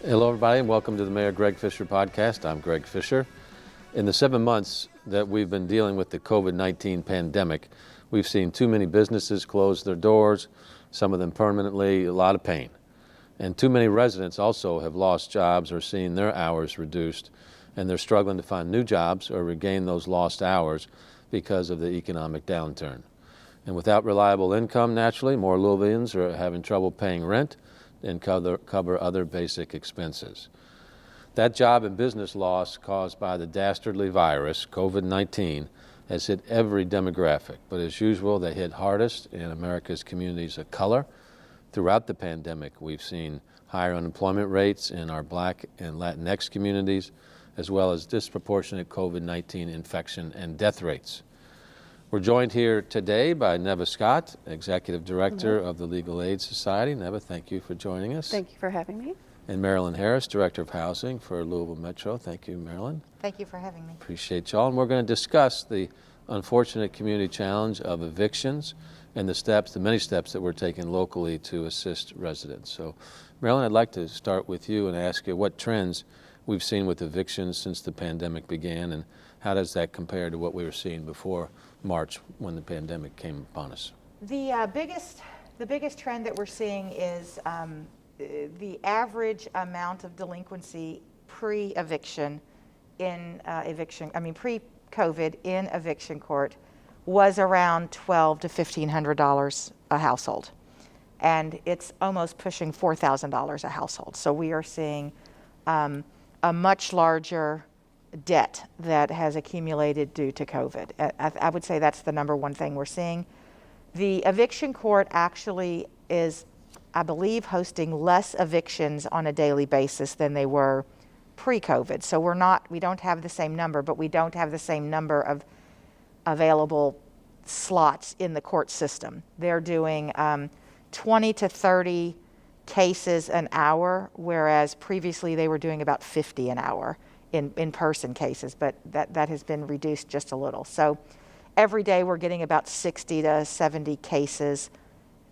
Hello, everybody, and welcome to the Mayor Greg Fischer podcast. I'm Greg Fischer. In the 7 months that we've been dealing with the COVID-19 pandemic, we've seen too many businesses close their doors, some of them permanently, a lot of pain. And too many residents also have lost jobs or seen their hours reduced, and they're struggling to find new jobs or regain those lost hours because of the economic downturn. And without reliable income, naturally, more Louisvillians are having trouble paying rent and cover other basic expenses. That job and business loss caused by the dastardly virus, COVID-19, has hit every demographic, but as usual, they hit hardest in America's communities of color. Throughout the pandemic, we've seen higher unemployment rates in our Black and Latinx communities, as well as disproportionate COVID-19 infection and death rates. We're joined here today by Neva Scott, Executive Director of the Legal Aid Society. Neva, thank you for joining us. Thank you for having me. And Marilyn Harris, Director of Housing for Louisville Metro. Thank you, Marilyn. Thank you for having me. Appreciate y'all. And we're going to discuss the unfortunate community challenge of evictions and the many steps that we're taking locally to assist residents. So, Marilyn, I'd like to start with you and ask you what trends we've seen with evictions since the pandemic began, and how does that compare to what we were seeing before March when the pandemic came upon us? The biggest trend that we're seeing is the average amount of delinquency pre-eviction pre-COVID in eviction court was around $1,200 to $1,500 a household, and it's almost pushing $4,000 a household. So we are seeing a much larger debt that has accumulated due to COVID. I would say that's the number one thing we're seeing. The eviction court actually is, I believe, hosting less evictions on a daily basis than they were pre-COVID. So we don't have the same number, but we don't have the same number of available slots in the court system. They're doing 20 to 30 cases an hour, whereas previously they were doing about 50 an hour in-person cases, but that has been reduced just a little. So every day we're getting about 60 to 70 cases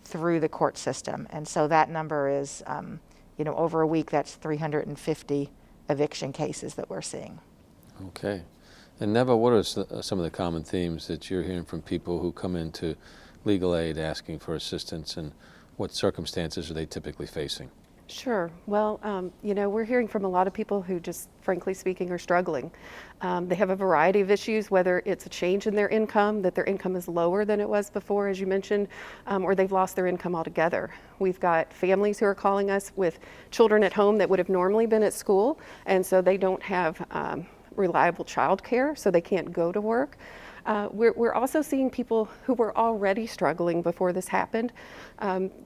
through the court system. And so that number is, over a week, that's 350 eviction cases that we're seeing. Okay. And Neva, what are some of the common themes that you're hearing from people who come into legal aid asking for assistance, and what circumstances are they typically facing? Sure. Well, we're hearing from a lot of people who just, frankly speaking, are struggling. They have a variety of issues, whether it's a change in their income, that their income is lower than it was before, as you mentioned, or they've lost their income altogether. We've got families who are calling us with children at home that would have normally been at school, and so they don't have reliable childcare, so they can't go to work. We're also seeing people who were already struggling before this happened.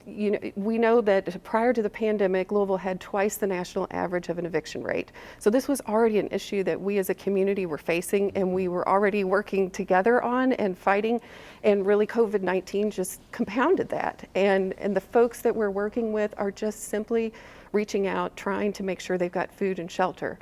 We know that prior to the pandemic, Louisville had twice the national average of an eviction rate. So this was already an issue that we as a community were facing, and we were already working together on and fighting, and really COVID-19 just compounded that. And the folks that we're working with are just simply reaching out, trying to make sure they've got food and shelter.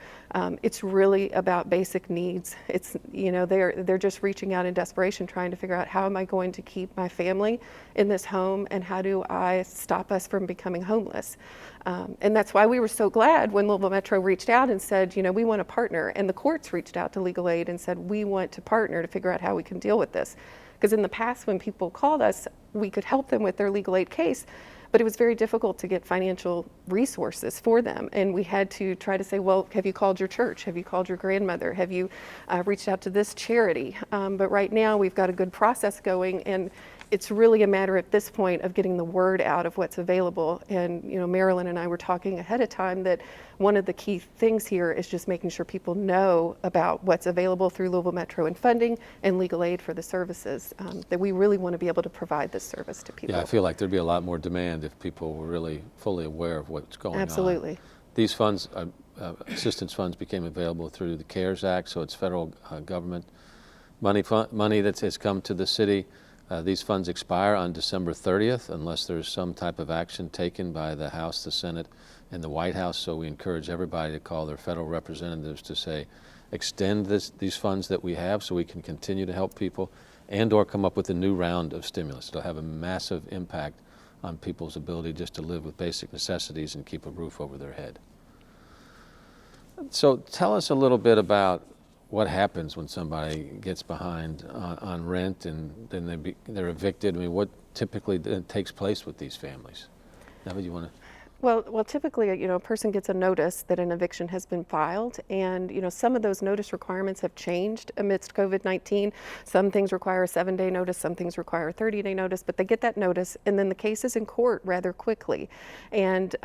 It's really about basic needs. It's, they're just reaching out in desperation, trying to figure out, how am I going to keep my family in this home, and how do I stop us from becoming homeless? And that's why we were so glad when Louisville Metro reached out and said, we want to partner, and the courts reached out to Legal Aid and said, we want to partner to figure out how we can deal with this. Because in the past, when people called us, we could help them with their legal aid case, but it was very difficult to get financial resources for them. And we had to try to say, well, have you called your church? Have you called your grandmother? Have you reached out to this charity? But right now we've got a good process going, and it's really a matter at this point of getting the word out of what's available. And Marilyn and I were talking ahead of time that one of the key things here is just making sure people know about what's available through Louisville Metro and funding and legal aid for the services, that we really want to be able to provide this service to people. Yeah, I feel like there'd be a lot more demand if people were really fully aware of what's going on. Absolutely. These funds, assistance funds, became available through the CARES Act, so it's federal government money that has come to the city. These funds expire on December 30th unless there's some type of action taken by the House, the Senate, and the White House. So we encourage everybody to call their federal representatives to say, extend these funds that we have so we can continue to help people, and or come up with a new round of stimulus. It'll have a massive impact on people's ability just to live with basic necessities and keep a roof over their head. So tell us a little bit about what happens when somebody gets behind on rent and then they're evicted. I mean, what typically takes place with these families? Now, you want to? Well, typically, a person gets a notice that an eviction has been filed, and some of those notice requirements have changed amidst COVID-19. Some things require a 7-day notice, some things require a 30-day notice, but they get that notice, and then the case is in court rather quickly. And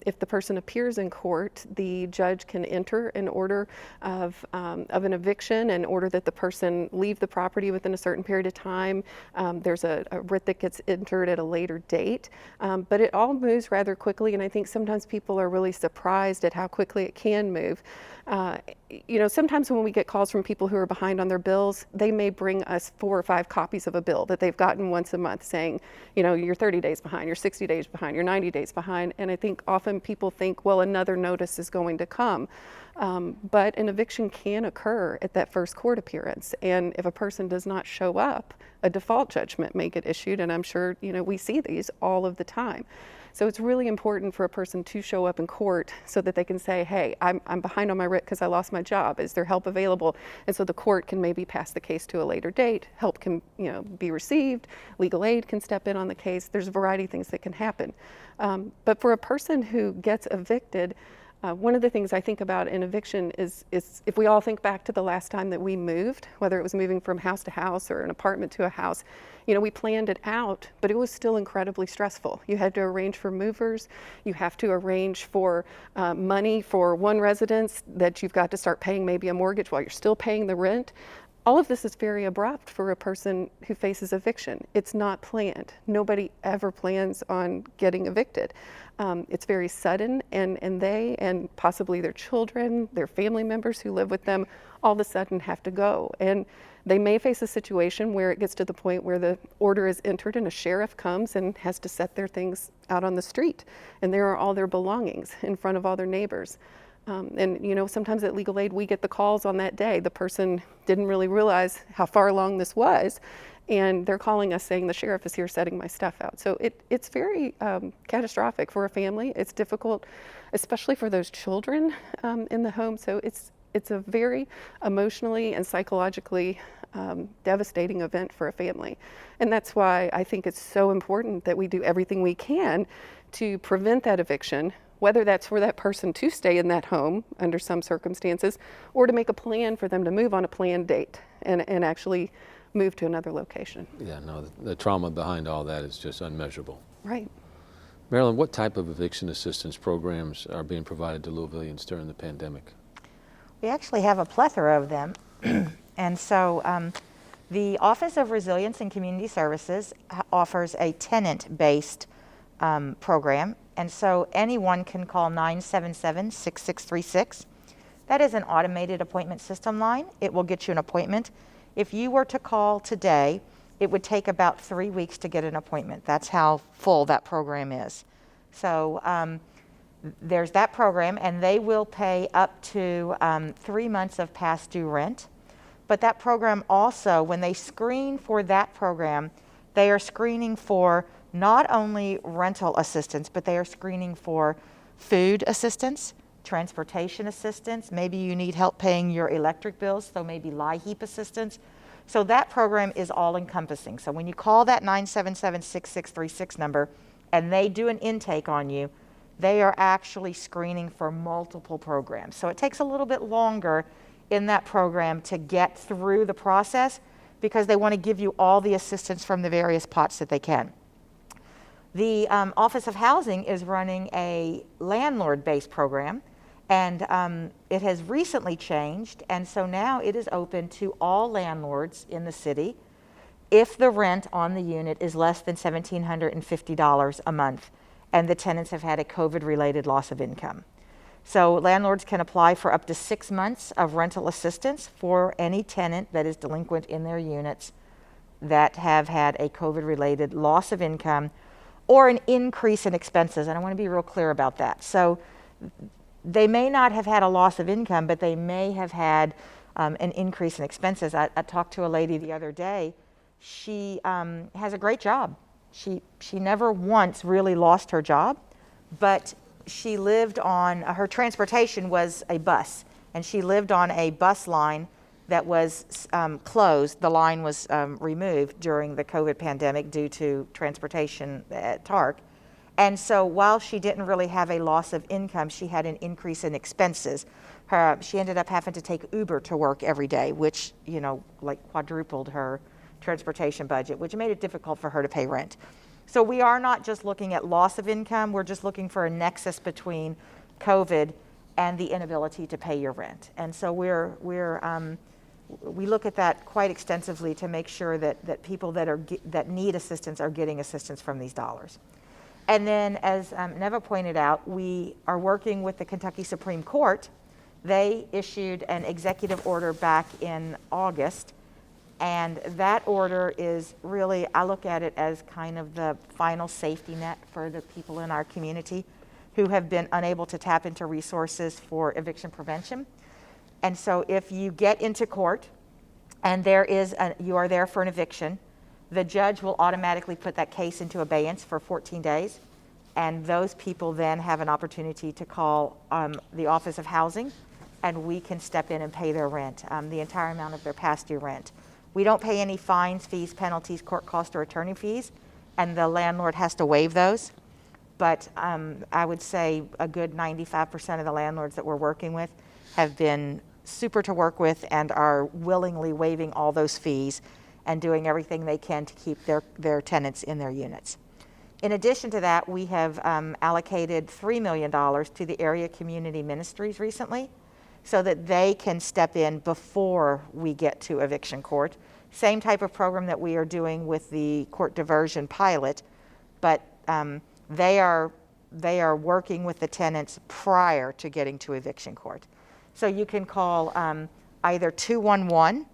if the person appears in court, the judge can enter an order of an eviction and order that the person leave the property within a certain period of time. There's a writ that gets entered at a later date, but it all moves rather quickly, and I think sometimes people are really surprised at how quickly it can move. Sometimes when we get calls from people who are behind on their bills, they may bring us 4 or 5 copies of a bill that they've gotten once a month saying, you're 30 days behind, you're 60 days behind, you're 90 days behind. And I think often people think, well, another notice is going to come. But an eviction can occur at that first court appearance. And if a person does not show up, a default judgment may get issued. And I'm sure, we see these all of the time. So it's really important for a person to show up in court so that they can say, hey, I'm behind on my writ because I lost my job. Is there help available? And so the court can maybe pass the case to a later date. Help can be received. Legal aid can step in on the case. There's a variety of things that can happen. But for a person who gets evicted, one of the things I think about in eviction is if we all think back to the last time that we moved, whether it was moving from house to house or an apartment to a house, we planned it out, but it was still incredibly stressful. You had to arrange for movers. You have to arrange for money for one residence that you've got to start paying maybe a mortgage while you're still paying the rent. All of this is very abrupt for a person who faces eviction. It's not planned. Nobody ever plans on getting evicted. It's very sudden, and they and possibly their children, their family members who live with them, all of a sudden have to go. And they may face a situation where it gets to the point where the order is entered and a sheriff comes and has to set their things out on the street. And there are all their belongings in front of all their neighbors. And sometimes at legal aid, we get the calls on that day. The person didn't really realize how far along this was, and they're calling us saying the sheriff is here setting my stuff out. So it's very catastrophic for a family. It's difficult, especially for those children in the home. So it's a very emotionally and psychologically devastating event for a family. And that's why I think it's so important that we do everything we can to prevent that eviction, whether that's for that person to stay in that home under some circumstances, or to make a plan for them to move on a planned date and actually move to another location. Yeah, no, the trauma behind all that is just unmeasurable. Right. Marilyn, what type of eviction assistance programs are being provided to Louisvillians during the pandemic? We actually have a plethora of them. And so the Office of Resilience and Community Services offers a tenant-based program. And so anyone can call 977-6636. That is an automated appointment system line. It will get you an appointment. If you were to call today, it would take about 3 weeks to get an appointment. That's how full that program is. So there's that program, and they will pay up to 3 months of past due rent. But that program also, when they screen for that program, they are screening for not only rental assistance, but they are screening for food assistance, transportation assistance. Maybe you need help paying your electric bills, so maybe LIHEAP assistance. So that program is all encompassing. So when you call that 977-6636 number and they do an intake on you, they are actually screening for multiple programs. So it takes a little bit longer in that program to get through the process because they want to give you all the assistance from the various pots that they can. The Office of Housing is running a landlord-based program, and it has recently changed, and so now it is open to all landlords in the city if the rent on the unit is less than $1,750 a month and the tenants have had a COVID-related loss of income. So landlords can apply for up to 6 months of rental assistance for any tenant that is delinquent in their units that have had a COVID-related loss of income or an increase in expenses. And I want to be real clear about that. So they may not have had a loss of income, but they may have had an increase in expenses. I talked to a lady the other day. She has a great job. She never once really lost her job, but she lived on, her transportation was a bus, and she lived on a bus line that was closed. The line was removed during the COVID pandemic due to transportation at TARC. And so while she didn't really have a loss of income, she had an increase in expenses. She ended up having to take Uber to work every day, which, like quadrupled her transportation budget, which made it difficult for her to pay rent. So we are not just looking at loss of income, we're just looking for a nexus between COVID and the inability to pay your rent. And so we look at that quite extensively to make sure that people that need assistance are getting assistance from these dollars. And then, as Neva pointed out, we are working with the Kentucky Supreme Court. They issued an executive order back in August, and that order is really, I look at it as kind of the final safety net for the people in our community who have been unable to tap into resources for eviction prevention. And so if you get into court and you are there for an eviction, the judge will automatically put that case into abeyance for 14 days. And those people then have an opportunity to call the Office of Housing, and we can step in and pay their rent, the entire amount of their past due rent. We don't pay any fines, fees, penalties, court costs, or attorney fees, and the landlord has to waive those. But I would say a good 95% of the landlords that we're working with have been super to work with and are willingly waiving all those fees and doing everything they can to keep their tenants in their units. In addition to that, we have allocated $3 million to the area community ministries recently so that they can step in before we get to eviction court. Same type of program that we are doing with the court diversion pilot, but they are working with the tenants prior to getting to eviction court. So you can call either 211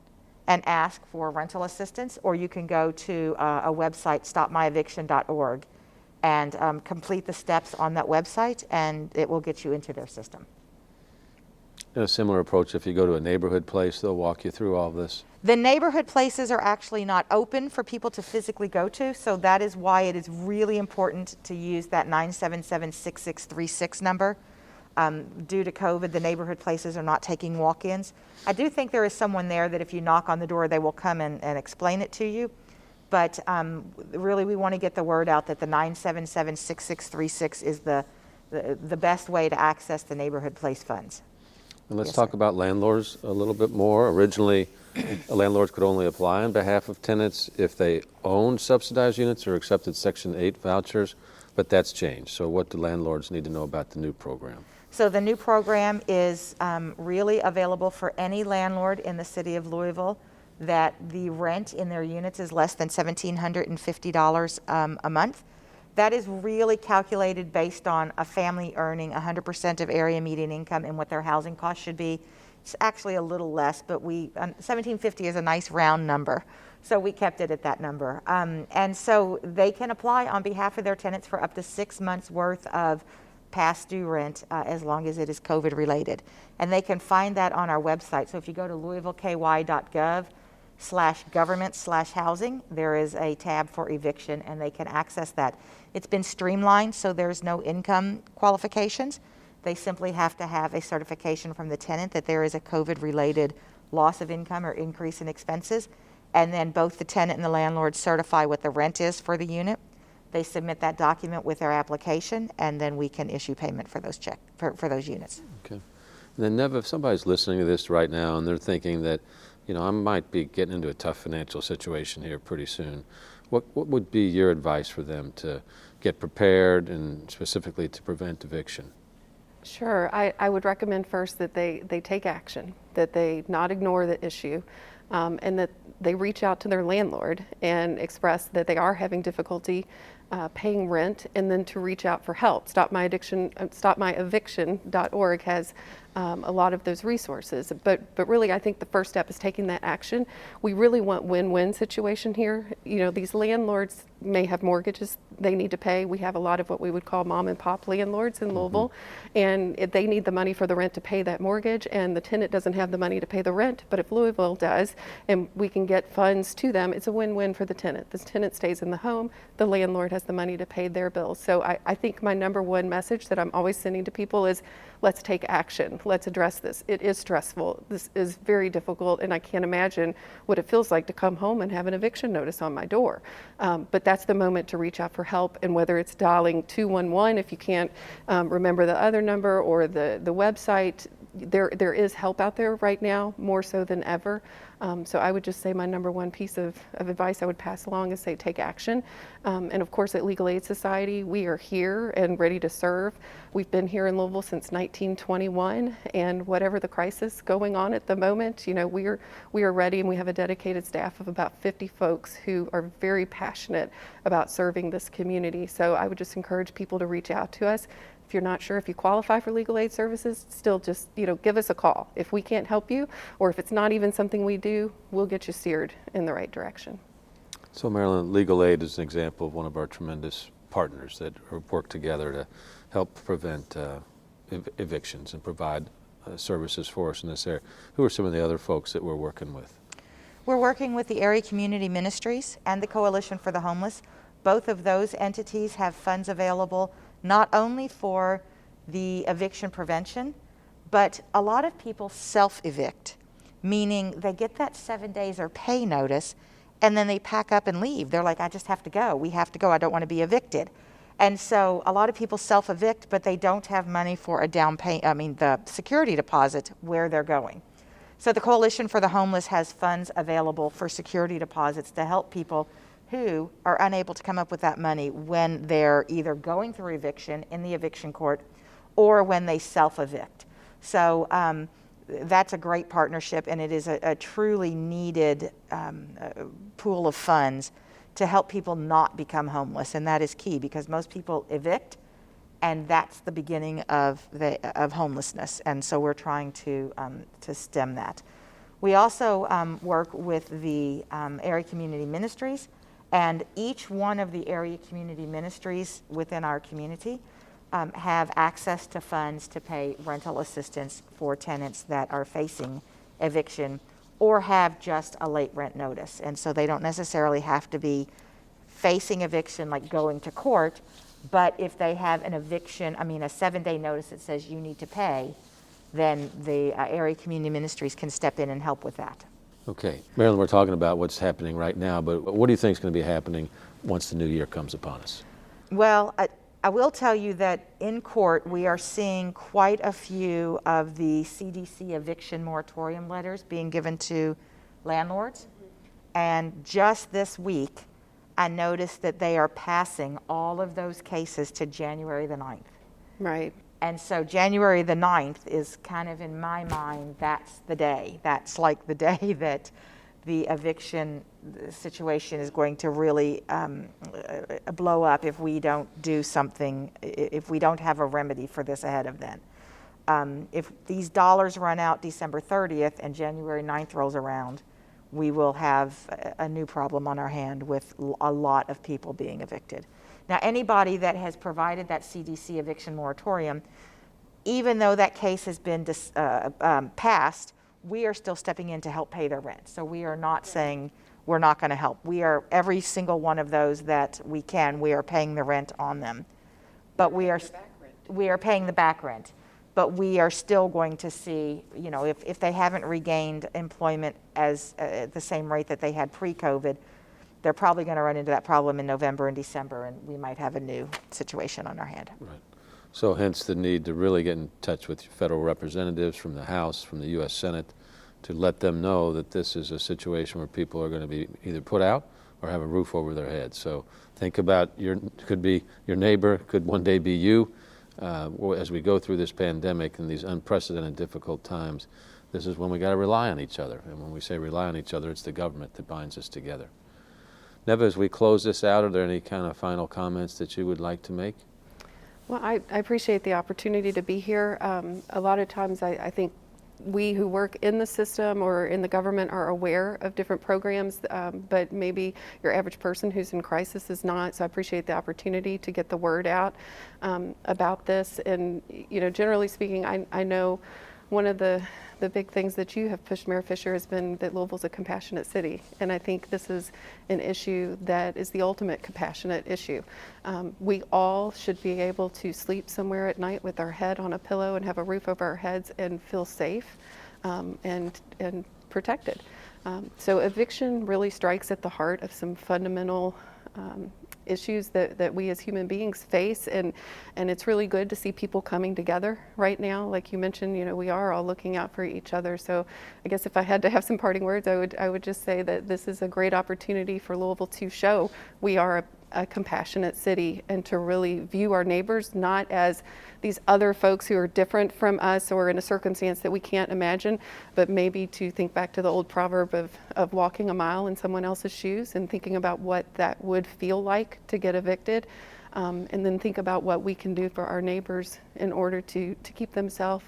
and ask for rental assistance, or you can go to a website, stopmyeviction.org, and complete the steps on that website, and it will get you into their system. In a similar approach, if you go to a neighborhood place, they'll walk you through all this. The neighborhood places are actually not open for people to physically go to, so that is why it is really important to use that 977-6636 number. Due to COVID, the neighborhood places are not taking walk-ins. I do think there is someone there that if you knock on the door, they will come and explain it to you. But really, we want to get the word out that the 977-6636 is the best way to access the neighborhood place funds. And let's talk about landlords a little bit more. Originally, landlords could only apply on behalf of tenants if they owned subsidized units or accepted Section 8 vouchers, but that's changed. So what do landlords need to know about the new program? So the new program is really available for any landlord in the city of Louisville that the rent in their units is less than $1,750 a month. That is really calculated based on a family earning 100% of area median income and what their housing cost should be. It's actually a little less, but $1,750 is a nice round number, so we kept it at that number. And so they can apply on behalf of their tenants for up to 6 months worth of past due rent as long as it is COVID related. And they can find that on our website. So if you go to louisvilleky.gov/government/housing, there is a tab for eviction and they can access that. It's been streamlined, so there's no income qualifications. They simply have to have a certification from the tenant that there is a COVID related loss of income or increase in expenses. And then both the tenant and the landlord certify what the rent is for the unit. They submit that document with their application, and then we can issue payment for those for those units. Okay. And then, Neva, if somebody's listening to this right now and they're thinking that, I might be getting into a tough financial situation here pretty soon, what would be your advice for them to get prepared and specifically to prevent eviction? Sure. I would recommend first that they take action, that they not ignore the issue, and that they reach out to their landlord and express that they are having difficulty paying rent, and then to reach out for help. StopMyEviction.org has a lot of those resources. But really, I think the first step is taking that action. We really want win-win situation here. You know, these landlords may have mortgages they need to pay. We have a lot of what we would call mom and pop landlords in Louisville, and they need the money for the rent to pay that mortgage, and the tenant doesn't have the money to pay the rent. But if Louisville does, and we can get funds to them, it's a win-win for the tenant. The tenant stays in the home, the landlord has the money to pay their bills. So I think my number one message that I'm always sending to people is, let's take action. Let's address this. It is stressful. This is very difficult, and I can't imagine what it feels like to come home and have an eviction notice on my door. But that's the moment to reach out for help, and whether it's dialing 211 if you can't remember the other number, or the website, there is help out there right now, more so than ever. So I would just say my number one piece of advice I would pass along is say take action. And of course at Legal Aid Society, we are here and ready to serve. We've been here in Louisville since 1921, and whatever the crisis going on at the moment, you know, we are ready, and we have a dedicated staff of about 50 folks who are very passionate about serving this community. So I would just encourage people to reach out to us. If you're not sure if you qualify for legal aid services, still just, you know, give us a call. If we can't help you, or if it's not even something we do, we'll get you steered in the right direction. So Marilyn, Legal Aid is an example of one of our tremendous partners that work together to help prevent evictions and provide services for us in this area. Who are some of the other folks that we're working with? We're working with the Area Community Ministries and the Coalition for the Homeless. Both of those entities have funds available not only for the eviction prevention, but a lot of people self-evict, meaning they get that 7 days or pay notice, and then they pack up and leave. They're like, I just have to go. We have to go. I don't want to be evicted. And so a lot of people self-evict, but they don't have money for the security deposit where they're going. So the Coalition for the Homeless has funds available for security deposits to help people who are unable to come up with that money when they're either going through eviction in the eviction court or when they self-evict. So that's a great partnership, and it is a truly needed pool of funds to help people not become homeless, and that is key because most people evict, and that's the beginning of homelessness, and so we're trying to stem that. We also work with the Area Community Ministries, and each one of the area community ministries within our community have access to funds to pay rental assistance for tenants that are facing eviction or have just a late rent notice. And so they don't necessarily have to be facing eviction like going to court, but if they have an eviction, a 7-day notice that says you need to pay, then the area community ministries can step in and help with that. Okay, Marilyn, we're talking about what's happening right now, but what do you think is going to be happening once the new year comes upon us? Well, I will tell you that in court we are seeing quite a few of the CDC eviction moratorium letters being given to landlords. And just this week, I noticed that they are passing all of those cases to January the 9th. Right. And so January the 9th is kind of, in my mind, that's the day. That's like the day that the eviction situation is going to really blow up if we don't do something, if we don't have a remedy for this ahead of then. If these dollars run out December 30th and January 9th rolls around, we will have a new problem on our hand with a lot of people being evicted. Now, anybody that has provided that CDC eviction moratorium, even though that case has been passed, we are still stepping in to help pay their rent. So we are not saying we're not going to help. We are, every single one of those that we can, we are paying the rent on them. But we are paying the back rent. But we are still going to see, you know, if they haven't regained employment as the same rate that they had pre-COVID, they're probably going to run into that problem in November and December, and we might have a new situation on our hand. Right. So hence the need to really get in touch with federal representatives from the House, from the U.S. Senate, to let them know that this is a situation where people are going to be either put out or have a roof over their head. So think about could be your neighbor, could one day be you. As we go through this pandemic and these unprecedented difficult times, this is when we got to rely on each other. And when we say rely on each other, it's the government that binds us together. Neva, as we close this out, are there any kind of final comments that you would like to make? Well, I appreciate the opportunity to be here. A lot of times I think we who work in the system or in the government are aware of different programs, but maybe your average person who's in crisis is not. So I appreciate the opportunity to get the word out about this. And, you know, generally speaking, I know one of the big things that you have pushed, Mayor Fischer, has been that Louisville's a compassionate city. And I think this is an issue that is the ultimate compassionate issue. We all should be able to sleep somewhere at night with our head on a pillow and have a roof over our heads and feel safe and protected. So eviction really strikes at the heart of some fundamental issues that we as human beings face, and it's really good to see people coming together right now. Like you mentioned, you know, we are all looking out for each other. So I guess if I had to have some parting words, I would just say that this is a great opportunity for Louisville to show we are a compassionate city, and to really view our neighbors not as these other folks who are different from us or in a circumstance that we can't imagine, but maybe to think back to the old proverb of walking a mile in someone else's shoes and thinking about what that would feel like to get evicted, and then think about what we can do for our neighbors in order to keep them safe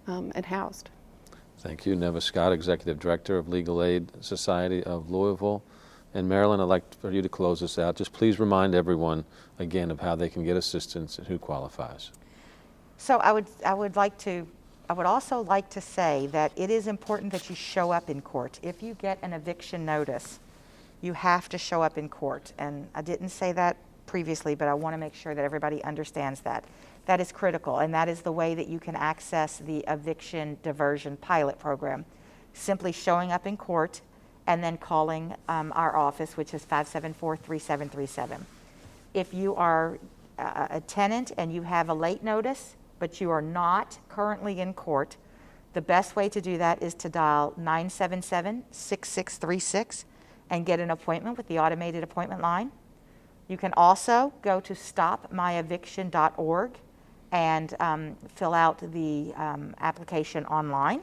and housed. Thank you. Neva Scott, Executive Director of Legal Aid Society of Louisville. And Marilyn, I'd like for you to close this out. Just please remind everyone again of how they can get assistance and who qualifies. So I would also like to say that it is important that you show up in court. If you get an eviction notice, you have to show up in court. And I didn't say that previously, but I want to make sure that everybody understands that. That is critical, and that is the way that you can access the eviction diversion pilot program. Simply showing up in court and then calling our office, which is 574-3737. If you are a tenant and you have a late notice, but you are not currently in court, the best way to do that is to dial 977-6636 and get an appointment with the automated appointment line. You can also go to stopmyeviction.org and fill out the application online.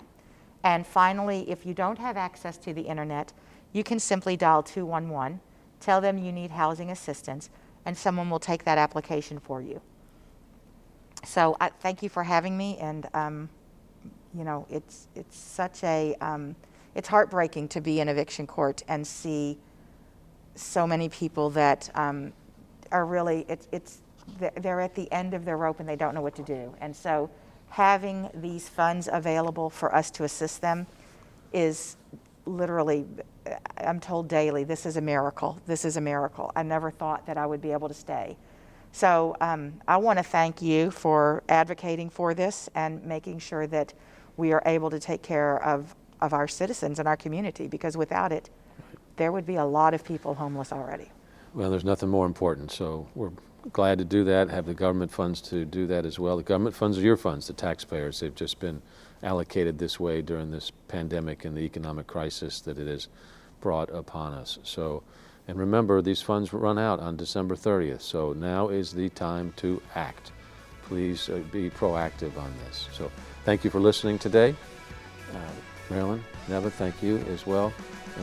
And finally, if you don't have access to the internet, you can simply dial 211, tell them you need housing assistance, and someone will take that application for you. So thank you for having me, and you know, it's such a, it's heartbreaking to be in eviction court and see so many people that are really, they're at the end of their rope and they don't know what to do. And so having these funds available for us to assist them is literally, I'm told daily, this is a miracle. This is a miracle. I never thought that I would be able to stay. So I want to thank you for advocating for this and making sure that we are able to take care of our citizens and our community, because without it, there would be a lot of people homeless already. Well, there's nothing more important, so we're glad to do that, have the government funds to do that as well. The government funds are your funds, the taxpayers. They've just been allocated this way during this pandemic and the economic crisis that it has brought upon us. So, and remember, these funds run out on December 30th, so now is the time to act. Please be proactive on this. So thank you for listening today. Marilyn, Neva, thank you as well,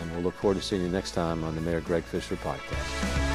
and we'll look forward to seeing you next time on the Mayor Greg Fischer Podcast.